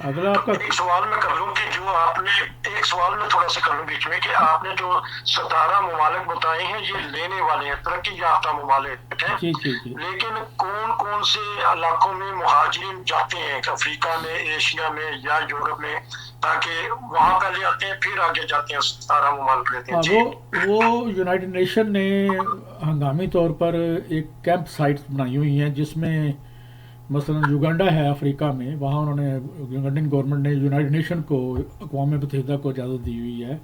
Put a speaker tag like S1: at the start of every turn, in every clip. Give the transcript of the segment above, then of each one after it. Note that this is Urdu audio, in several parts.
S1: اگلا
S2: تو
S1: آپ کا
S2: ایک سوال میں کر لوں کہ جو آپ نے ایک سوال میں تھوڑا سا کر لوں بیچ میں کہ آپ نے جو 17 ممالک بتائے ہیں یہ لینے والے ہیں، ترقی یافتہ ممالک ہیں،
S1: جی جی جی
S2: لیکن کون کون سے علاقوں میں مہاجرین جاتے ہیں، افریقہ میں، ایشیا میں یا یورپ میں، تاکہ وہاں پہلے آتے ہیں پھر آگے جاتے ہیں 17 ممالک لیتے ہیں؟
S1: ہاں،
S2: جی
S1: وہ یونائٹڈ نیشن نے ہنگامی طور پر ایک کیمپ سائٹس بنائی ہوئی ہیں، جس میں مثلا یوگنڈا ہے افریقہ میں، وہاں انہوں نے یوگنڈن گورنمنٹ نے یونائٹڈ نیشن کو، اقوام متحدہ کو اجازت دی ہوئی ہے،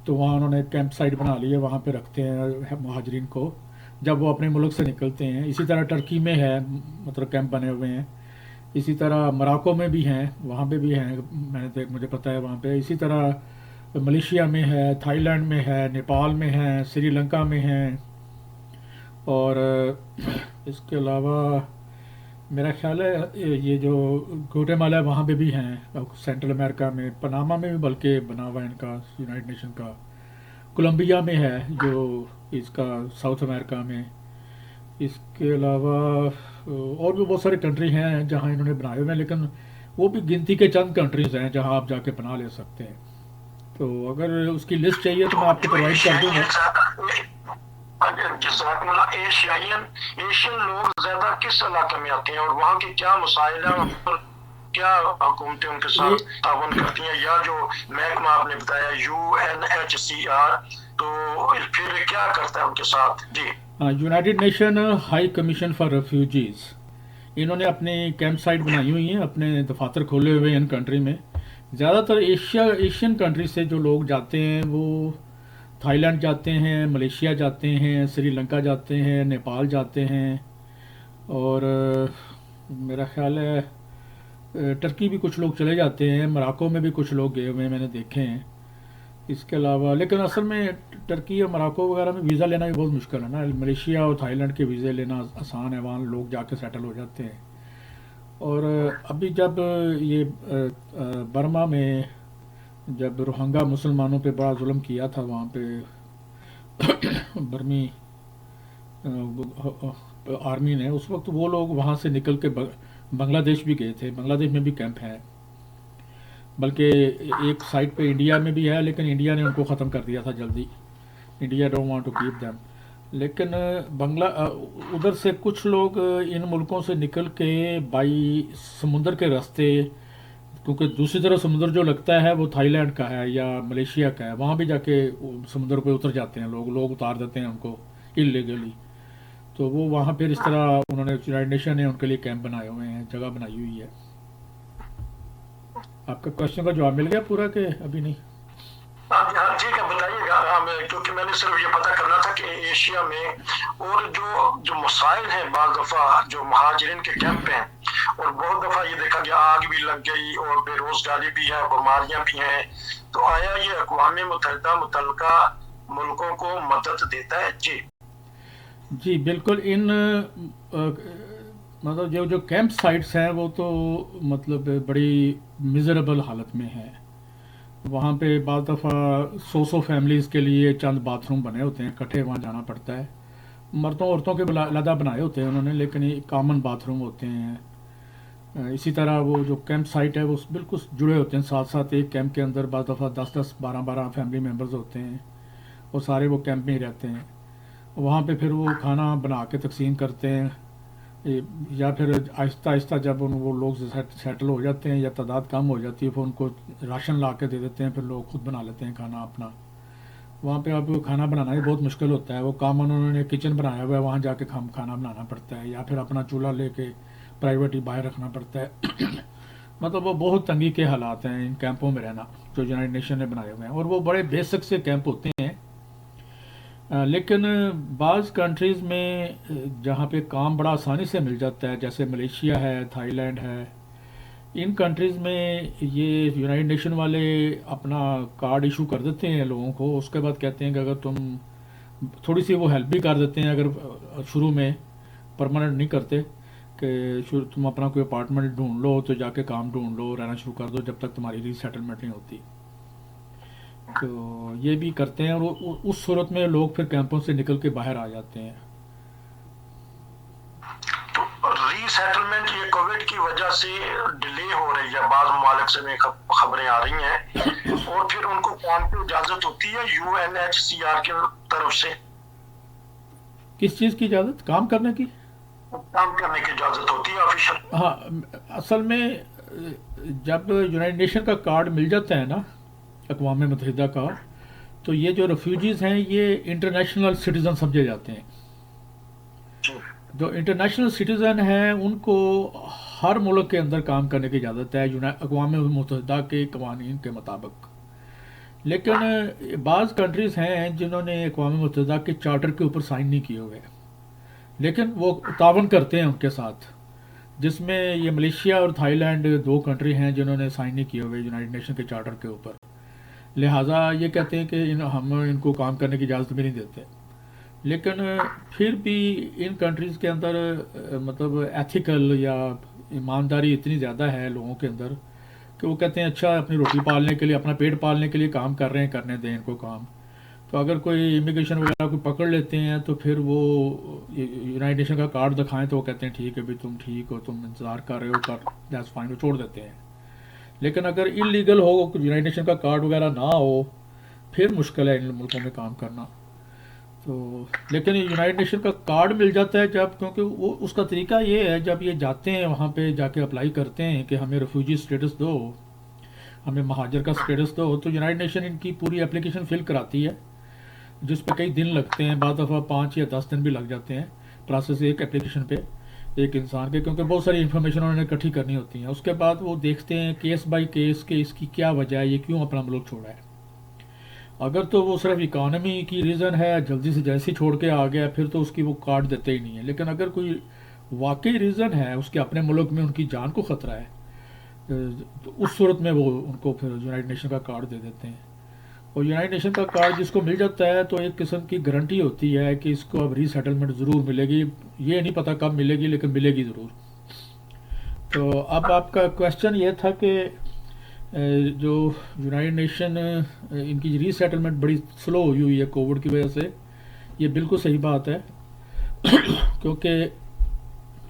S1: تو وہاں انہوں نے ایک کیمپ سائٹ بنا لی ہے، وہاں پہ رکھتے ہیں مہاجرین کو جب وہ اپنے ملک سے نکلتے ہیں۔ اسی طرح ٹرکی میں ہے، مطلب کیمپ بنے ہوئے ہیں، اسی طرح مراکو میں بھی ہیں، وہاں پہ بھی ہیں، مجھے پتہ ہے وہاں پہ، اسی طرح ملیشیا میں ہے، تھائی لینڈ میں ہے، نیپال میں ہے، سری لنکا میں ہیں، اور اس کے علاوہ میرا خیال ہے یہ جو گوٹے مالا ہے وہاں پہ بھی ہیں، سینٹرل امریکہ میں، پناما میں بھی بلکہ بنا ہوا ہے ان کا یونائٹڈ نیشن کا، کولمبیا میں ہے جو اس کا ساؤتھ امریکہ میں، اس کے علاوہ اور بھی بہت سارے کنٹری ہیں جہاں انہوں نے بنائے ہوئے ہیں، لیکن وہ بھی گنتی کے چند کنٹریز ہیں جہاں آپ جا کے بنا لے سکتے ہیں۔ تو اگر اس کی لسٹ چاہیے تو
S2: تو
S1: میں آپ کو
S2: جو
S1: پرووائڈ کر دوں گا۔
S2: جزاک اللہ، ایشین لوگ زیادہ کس علاقے میں آتے ہیں اور وہاں کے کیا مسائل ہیں اور کیا حکومتیں ان کے
S1: یہ
S2: ساتھ تعاون کرتی ہیں، یا جو محکمہ آپ نے بتایا UNHCR، تو پھر کیا کرتا ہے ان کے ساتھ؟ جی
S1: United Nation High Commission for Refugees, انہوں نے اپنی کیمپ سائٹ بنائی ہوئی ہیں، اپنے دفاتر کھولے ہوئے ہیں ان کنٹری میں۔ زیادہ تر ایشین کنٹری سے جو لوگ جاتے ہیں وہ تھائی لینڈ جاتے ہیں، ملیشیا جاتے ہیں، سری لنکا جاتے ہیں، نیپال جاتے ہیں، اور میرا خیال ہے ٹرکی بھی کچھ لوگ چلے جاتے ہیں، مراکو میں بھی کچھ لوگ گئے ہوئے ہیں، میں نے دیکھے ہیں۔ اس کے علاوہ لیکن اصل میں ٹرکی اور مراکو وغیرہ میں ویزا لینا بھی بہت مشکل ہے نا، ملیشیا اور تھائی لینڈ کے ویزے لینا آسان ہے، وہاں لوگ جا کے سیٹل ہو جاتے ہیں۔ اور ابھی جب یہ برما میں جب روہنگا مسلمانوں پہ بڑا ظلم کیا تھا وہاں پہ برمی آرمی نے، اس وقت وہ لوگ وہاں سے نکل کے بنگلہ دیش بھی گئے تھے، بنگلہ دیش میں بھی کیمپ ہے، بلکہ ایک سائٹ پہ انڈیا میں بھی ہے، لیکن انڈیا نے ان کو ختم کر دیا تھا جلدی، India don't want to keep them. لیکن ادھر سے کچھ لوگ ان ملکوں سے نکل کے بائی سمندر کے راستے، کیونکہ دوسری طرف سمندر جو لگتا ہے وہ تھائی لینڈ کا ہے یا ملیشیا کا ہے، وہاں بھی جا کے سمندر پہ اتر جاتے ہیں، لوگ اتار دیتے ہیں ان کو انلیگلی، تو وہ وہاں پھر اس طرح انہوں نے یونائٹڈ نیشن نے ان کے لیے کیمپ بنائے ہوئے ہیں، جگہ بنائی ہوئی ہے۔ آپ کا کوشچن کا جواب مل گیا پورا کہ ابھی نہیں؟
S2: ہاں ٹھیک ہے، بتائیے گا، کیونکہ میں نے صرف یہ پتہ کرنا تھا کہ ایشیا میں اور جو مسائل ہیں، بعض دفعہ جو مہاجرین کے کیمپ ہیں، اور بہت دفعہ یہ دیکھا گیا آگ بھی لگ گئی اور بے روزگاری بھی ہے، بیماریاں بھی ہیں، تو آیا یہ اقوام متحدہ متعلقہ ملکوں کو مدد دیتا ہے؟ جی
S1: جی بالکل، ان مطلب جو کیمپ سائٹس ہیں وہ تو مطلب بڑی میزریبل حالت میں ہیں، وہاں پہ بعض دفعہ 100 فیملیز کے لیے چند باتھ روم بنے ہوتے ہیں، اکٹھے وہاں جانا پڑتا ہے، مردوں عورتوں کے علیحدہ بنائے ہوتے ہیں انہوں نے، لیکن یہ کامن باتھ روم ہوتے ہیں۔ اسی طرح وہ جو کیمپ سائٹ ہے وہ بالکل جڑے ہوتے ہیں ساتھ ساتھ، ایک کیمپ کے اندر بعض دفعہ 10-12 فیملی ممبرز ہوتے ہیں، اور سارے وہ کیمپ میں ہی رہتے ہیں، وہاں پہ پھر وہ کھانا بنا کے تقسیم کرتے ہیں، یا پھر آہستہ آہستہ جب وہ لوگ سیٹل ہو جاتے ہیں یا تعداد کم ہو جاتی ہے پھر ان کو راشن لا کے دے دیتے ہیں، پھر لوگ خود بنا لیتے ہیں کھانا اپنا۔ وہاں پہ اب کھانا بنانا بھی بہت مشکل ہوتا ہے، وہ کامن انہوں نے کچن بنایا ہوا ہے، وہاں جا کے کھانا بنانا پڑتا ہے، یا پھر اپنا چولہا لے کے پرائیویٹ ہی باہر رکھنا پڑتا ہے مطلب وہ بہت تنگی کے حالات ہیں ان کیمپوں میں رہنا جو یونائٹڈ نیشن نے بنائے ہوئے ہیں، اور وہ بڑے بیسک سے کیمپ ہوتے ہیں۔ لیکن بعض کنٹریز میں جہاں پہ کام بڑا آسانی سے مل جاتا ہے، جیسے ملیشیا ہے، تھائی لینڈ ہے، ان کنٹریز میں یہ یونائٹڈ نیشن والے اپنا کارڈ ایشو کر دیتے ہیں لوگوں کو، اس کے بعد کہتے ہیں کہ اگر تم تھوڑی سی وہ ہیلپ بھی کر دیتے ہیں، اگر شروع میں پرماننٹ نہیں کرتے کہ تم اپنا کوئی اپارٹمنٹ ڈھونڈ لو تو جا کے کام ڈھونڈ لو، رہنا شروع کر دو جب تک تمہاری ری سیٹلمنٹ نہیں ہوتی، تو یہ بھی کرتے ہیں، اور اس صورت میں لوگ پھر کیمپوں سے نکل کے باہر آ جاتے ہیں۔
S2: تو ری سیٹلمنٹ یہ کووڈ کی وجہ سے ڈیلے ہو رہی ہے، بعض ممالک سے میں خبریں آ رہی ہیں، اور پھر ان کو کام کی اجازت ہوتی ہے UNHCR کی طرف سے؟
S1: کس چیز کی اجازت؟ کام کرنے کی؟
S2: کام کرنے کی اجازت ہوتی ہے آفیشل؟
S1: ہاں، اصل میں جب یونائٹڈ نیشن کا کارڈ مل جاتا ہے نا، اقوام متحدہ کا، تو یہ جو ریفیوجیز ہیں یہ انٹرنیشنل سٹیزن سمجھے جاتے ہیں. جو انٹرنیشنل سٹیزن ہیں ان کو ہر ملک کے اندر کام کرنے کی اجازت ہے اقوام متحدہ کے قوانین کے مطابق. لیکن بعض کنٹریز ہیں جنہوں نے اقوام متحدہ کے چارٹر کے اوپر سائن نہیں کیے ہوئے، لیکن وہ تعاون کرتے ہیں ان کے ساتھ، جس میں یہ ملیشیا اور تھائی لینڈ 2 کنٹری ہیں جنہوں نے سائن نہیں کیے ہوئے یونائٹڈ نیشن کے چارٹر کے اوپر. لہٰذا یہ کہتے ہیں کہ ہم ان کو کام کرنے کی اجازت بھی نہیں دیتے. لیکن پھر بھی ان کنٹریز کے اندر مطلب ایتھیکل یا ایمانداری اتنی زیادہ ہے لوگوں کے اندر کہ وہ کہتے ہیں اچھا اپنی روٹی پالنے کے لیے، اپنا پیٹ پالنے کے لیے کام کر رہے ہیں، کرنے دیں ان کو کام. تو اگر کوئی امیگریشن وغیرہ کو پکڑ لیتے ہیں تو پھر وہ یونائٹڈ نیشن کا کارڈ دکھائیں تو وہ کہتے ہیں ٹھیک ہے بھی تم ٹھیک ہو، تم انتظار کر رہے ہو، کر دیٹس فائن، وہ چھوڑ دیتے ہیں. لیکن اگر انلیگل ہو، یونائٹڈ نیشن کا کارڈ وغیرہ نہ ہو، پھر مشکل ہے ان ملکوں میں کام کرنا. تو لیکن یونائٹڈ نیشن کا کارڈ مل جاتا ہے جب، کیونکہ وہ اس کا طریقہ یہ ہے جب یہ جاتے ہیں وہاں پہ جا کے اپلائی کرتے ہیں کہ ہمیں ریفیوجی اسٹیٹس دو، ہمیں مہاجر کا اسٹیٹس دو، تو یونائٹڈ نیشن ان کی پوری اپلیکیشن فل کراتی ہے جس پہ کئی دن لگتے ہیں، بعض دفعہ 5 یا 10 دن بھی لگ جاتے ہیں پروسیس ایک اپلیکیشن پہ ایک انسان کے، کیونکہ بہت ساری انفارمیشن انہوں نے اکٹھی کرنی ہوتی ہیں. اس کے بعد وہ دیکھتے ہیں کیس بائی کیس کہ اس کی کیا وجہ ہے، یہ کیوں اپنا ملک چھوڑا ہے. اگر تو وہ صرف اکانومی کی ریزن ہے، جلدی سے جیسے چھوڑ کے آ گیا، پھر تو اس کی وہ کارڈ دیتے ہی نہیں ہے. لیکن اگر کوئی واقعی ریزن ہے، اس کے اپنے ملک میں ان کی جان کو خطرہ ہے، تو اس صورت میں وہ ان کو پھر یونائٹڈ نیشن کا کارڈ دے دیتے ہیں. اور یونائٹڈ نیشن کا کارڈ جس کو مل جاتا ہے تو ایک قسم کی گارنٹی ہوتی ہے کہ اس کو اب ری سیٹلمنٹ ضرور ملے گی. یہ نہیں پتہ کب ملے گی، لیکن ملے گی ضرور. تو اب آپ کا کویشچن یہ تھا کہ جو یونائٹڈ نیشن ان کی ری سیٹلمنٹ بڑی سلو ہوئی ہے کووڈ کی وجہ سے. یہ بالکل صحیح بات ہے کیونکہ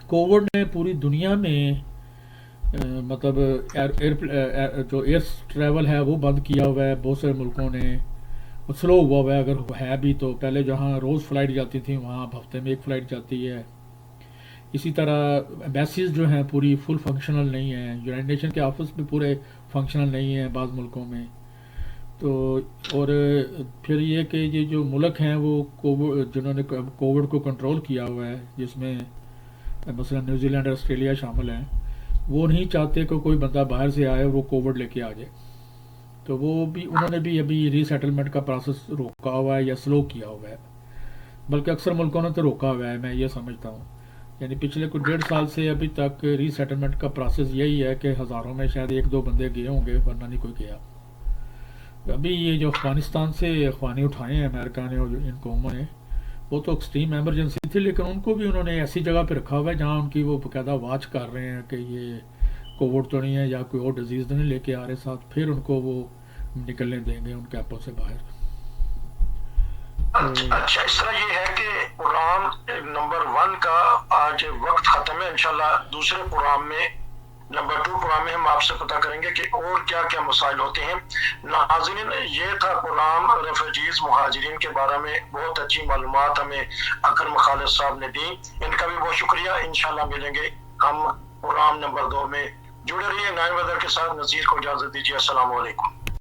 S1: کووڈ نے پوری دنیا میں مطلب جو ایئر ٹریول ہے وہ بند کیا ہوا ہے. بہت سارے ملکوں نے سلو ہوا ہوا ہے، اگر ہے بھی تو. پہلے جہاں روز فلائٹ جاتی تھیں وہاں اب ہفتے میں ایک فلائٹ جاتی ہے. اسی طرح ایمبیسیز جو ہیں پوری فل فنکشنل نہیں ہیں، یونائٹڈ نیشن کے آفس بھی پورے فنکشنل نہیں ہیں بعض ملکوں میں. تو اور پھر یہ کہ یہ جو ملک ہیں وہ جنہوں نے کووڈ کو کنٹرول کیا ہوا ہے، جس میں مثلا نیوزی لینڈ اور آسٹریلیا شامل ہیں، وہ نہیں چاہتے کہ کوئی بندہ باہر سے آئے اور وہ کووڈ لے کے آ جائے. تو وہ بھی انہوں نے بھی ابھی ری سیٹلمنٹ کا پروسیس روکا ہوا ہے یا سلو کیا ہوا ہے. بلکہ اکثر ملکوں نے تو روکا ہوا ہے، میں یہ سمجھتا ہوں. یعنی پچھلے کچھ 1.5 سال سے ابھی تک ری سیٹلمنٹ کا پروسیس یہی ہے کہ ہزاروں میں شاید 1-2 بندے گئے ہوں گے، ورنہ نہیں کوئی گیا. ابھی یہ جو افغانستان سے اخوانی اٹھائے ہیں امریکہ نے اور ان قوموں نے، وہ تو ایکسٹریم ایمرجنسی تھی، لیکن ان کو بھی انہوں نے ایسی جگہ پہ رکھا ہوا ہے جہاں ان کی وہ باقاعدہ واچ کر رہے ہیں کہ یہ کووڈ تو نہیں ہے یا کوئی اور ڈیزیز تو نہیں لے کے آ رہے ساتھ، پھر ان کو وہ نکلنے دیں گے ان کیمپوں سے باہر.
S2: اچھا، اس طرح یہ ہے کہ پروگرام نمبر 1 کا آج وقت ختم ہے. انشاءاللہ دوسرے پروگرام میں نمبر 2 پروگرام میں ہم آپ سے پتہ کریں گے کہ اور کیا کیا مسائل ہوتے ہیں. ناظرین، یہ تھا پروگرام ریفیوجیز مہاجرین کے بارے میں. بہت اچھی معلومات ہمیں اکرم خالد صاحب نے دی، ان کا بھی بہت شکریہ. انشاءاللہ ملیں گے ہم پروگرام نمبر 2 میں. جڑے رہیے نائن ویدر کے ساتھ. نذیر کو اجازت دیجیے. السلام علیکم.